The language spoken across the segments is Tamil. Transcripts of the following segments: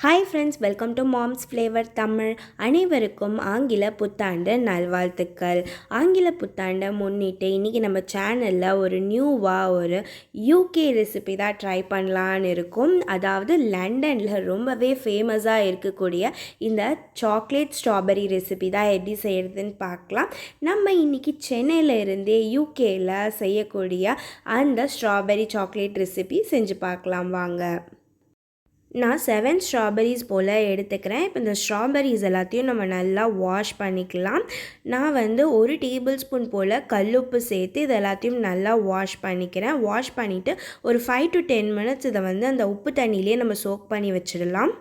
Hi friends, welcome to moms flavour Tamil. அனைவருக்கும் ஆங்கில புத்தாண்டு நல்வாழ்த்துக்கள். ஆங்கில புத்தாண்டை முன்னிட்டு இன்றைக்கி நம்ம சேனலில் ஒரு ஒரு யூகே ரெசிபி தான் ட்ரை பண்ணலான்னு இருக்கும். அதாவது லண்டனில் ரொம்பவே ஃபேமஸாக இருக்கக்கூடிய இந்த சாக்லேட் ஸ்ட்ராபெரி ரெசிபி தான் எப்படி செய்கிறதுன்னு பார்க்கலாம். நம்ம இன்றைக்கி சென்னையில் இருந்தே யூகேயில் செய்யக்கூடிய அந்த ஸ்ட்ராபெரி சாக்லேட் ரெசிபி செஞ்சு பார்க்கலாம் வாங்க. நான் 7 ஸ்ட்ராபெரிஸ் போல் எடுத்துக்கிறேன். இப்போ இந்த ஸ்ட்ராபெரிஸ் எல்லாத்தையும் நம்ம நல்லா வாஷ் பண்ணிக்கலாம். நான் வந்து 1 டேபிள் ஸ்பூன் போல் கல்லுப்பு சேர்த்து இது எல்லாத்தையும் நல்லா வாஷ் பண்ணிக்கிறேன். வாஷ் பண்ணிவிட்டு ஒரு 5 to 10 மினிட்ஸ் இதை வந்து அந்த உப்பு தண்ணியிலே நம்ம சோக் பண்ணி வச்சிடலாம்.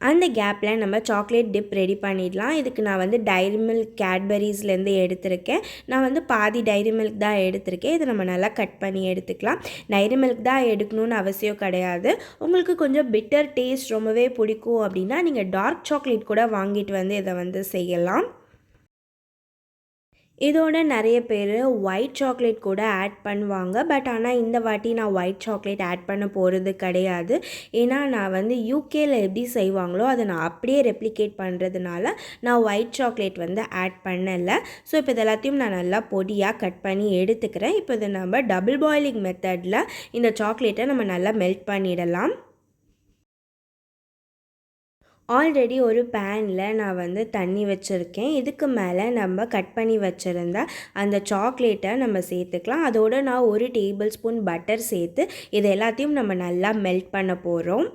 அந்த கேப்பில் நம்ம சாக்லேட் டிப் ரெடி பண்ணிடலாம். இதுக்கு நான் வந்து டைரி மில்க் கேட்பரிஸ்லேருந்து எடுத்திருக்கேன். நான் வந்து பாதி டைரி மில்க் தான் எடுத்திருக்கேன். இதை நம்ம நல்லா கட் பண்ணி எடுத்துக்கலாம். டைரி மில்க் தான் எடுக்கணும்னு அவசியம் கிடையாது. உங்களுக்கு கொஞ்சம் பிட்டர் டேஸ்ட் ரொம்பவே பிடிக்கும் அப்படின்னா நீங்கள் டார்க் சாக்லேட் கூட வாங்கிட்டு வந்து இதை வந்து செய்யலாம். இதோட நிறைய பேர் ஒயிட் சாக்லேட் கூட ஆட் பண்ணுவாங்க. பட் ஆனால் இந்த வாட்டி நான் ஒயிட் சாக்லேட் ஆட் பண்ண போகிறது கிடையாது. ஏன்னா நான் வந்து யூகேயில் எப்படி செய்வாங்களோ அதை நான் அப்படியே ரெப்ளிகேட் பண்ணுறதுனால நான் ஒயிட் சாக்லேட் வந்து ஆட் பண்ணலை. ஸோ இப்போ இது எல்லாத்தையும் நான் நல்லா பொடியாக கட் பண்ணி எடுத்துக்கிறேன். இப்போ இதை நம்ம டபுள் பாயிலிங் மெத்தடில் இந்த சாக்லேட்டை நம்ம நல்லா மெல்ட் பண்ணிடலாம். ஆல்ரெடி ஒரு பேனில் நான் வந்து தண்ணி வச்சுருக்கேன். இதுக்கு மேலே நம்ம கட் பண்ணி வச்சுருந்த அந்த சாக்லேட்டை நம்ம சேர்த்துக்கலாம். அதோடு நான் 1 டேபிள் ஸ்பூன் பட்டர் சேர்த்து இது எல்லாத்தையும் நம்ம நல்லா மெல்ட் பண்ண போகிறோம்.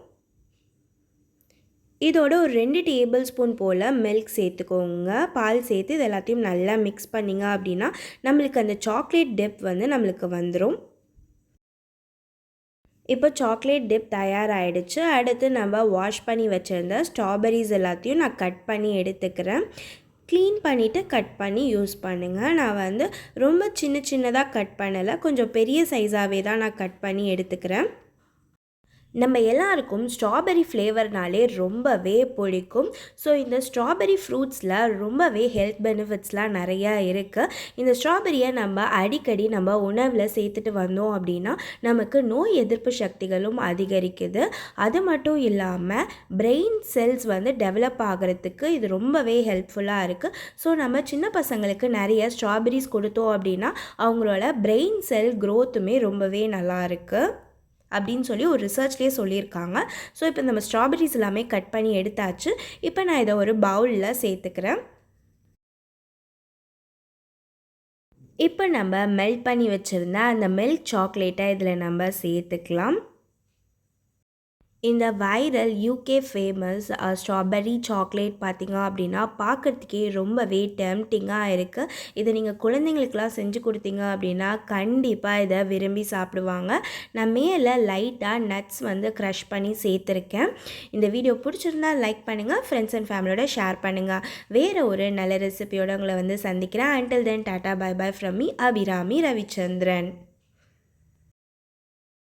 இதோட ஒரு 2 டேபிள் ஸ்பூன் போல் மில்க் சேர்த்துக்கோங்க. பால் சேர்த்து இது எல்லாத்தையும் நல்லா மிக்ஸ் பண்ணிங்க அப்படின்னா நம்மளுக்கு அந்த சாக்லேட் டிப் வந்து நம்மளுக்கு வந்துடும். இப்போ சாக்லேட் டிப் தயாராகிடுச்சு. அடுத்து நம்ம வாஷ் பண்ணி வச்சுருந்த ஸ்ட்ராபெரிஸ் எல்லாத்தையும் நான் கட் பண்ணி எடுத்துக்கிறேன். க்ளீன் பண்ணிவிட்டு கட் பண்ணி யூஸ் பண்ணுங்கள். நான் வந்து ரொம்ப சின்னதாக கட் பண்ணலை, கொஞ்சம் பெரிய சைஸாகவே தான் நான் கட் பண்ணி எடுத்துக்கிறேன். நம்ம எல்லாருக்கும் ஸ்ட்ராபெரி ஃப்ளேவர்னாலே ரொம்பவே பிடிக்கும். ஸோ இந்த ஸ்ட்ராபெரி ஃப்ரூட்ஸில் ரொம்பவே ஹெல்த் பெனிஃபிட்ஸ்லாம் நிறையா இருக்குது. இந்த ஸ்ட்ராபெரியை நம்ம அடிக்கடி நம்ம உணவில் சேர்த்துட்டு வந்தோம் அப்படின்னா நமக்கு நோய் எதிர்ப்பு சக்திகளும் அதிகரிக்குது. அது மட்டும் இல்லாமல் பிரெயின் செல்ஸ் வந்து டெவலப் ஆகிறதுக்கு இது ரொம்பவே ஹெல்ப்ஃபுல்லாக இருக்குது. ஸோ நம்ம சின்ன பசங்களுக்கு நிறைய ஸ்ட்ராபெரிஸ் கொடுத்தோம் அப்படின்னா அவங்களோட பிரெயின் செல் க்ரோத்துமே ரொம்பவே நல்லா இருக்குது அப்படின்னு சொல்லி ஒரு ரிசர்ச்லேயே சொல்லியிருக்காங்க. ஸோ இப்போ நம்ம ஸ்ட்ராபெரிஸ் எல்லாமே கட் பண்ணி எடுத்தாச்சு. இப்போ நான் இதை ஒரு பவுலில் சேர்த்துக்கிறேன். இப்போ நம்ம மெல்ட் பண்ணி வச்சுருந்த அந்த மில்க் சாக்லேட்டை இதில் நம்ம சேர்த்துக்கலாம். இந்த viral UK famous strawberry chocolate பார்த்திங்க அப்படின்னா பார்க்குறதுக்கே ரொம்பவே டெம்டிங்காக இருக்குது. இதை நீங்கள் குழந்தைங்களுக்கெலாம் செஞ்சு கொடுத்தீங்க அப்படின்னா கண்டிப்பாக இதை விரும்பி சாப்பிடுவாங்க. நான் மேலே லைட்டாக நட்ஸ் வந்து க்ரஷ் பண்ணி சேர்த்துருக்கேன். இந்த வீடியோ பிடிச்சிருந்தா லைக் பண்ணுங்கள், ஃப்ரெண்ட்ஸ் அண்ட் ஃபேமிலியோட ஷேர் பண்ணுங்கள். வேறு ஒரு நல்ல ரெசிபியோட உங்களை வந்து சந்திக்கிறேன். Until then tata bye bye from me Abirami Ravichandran.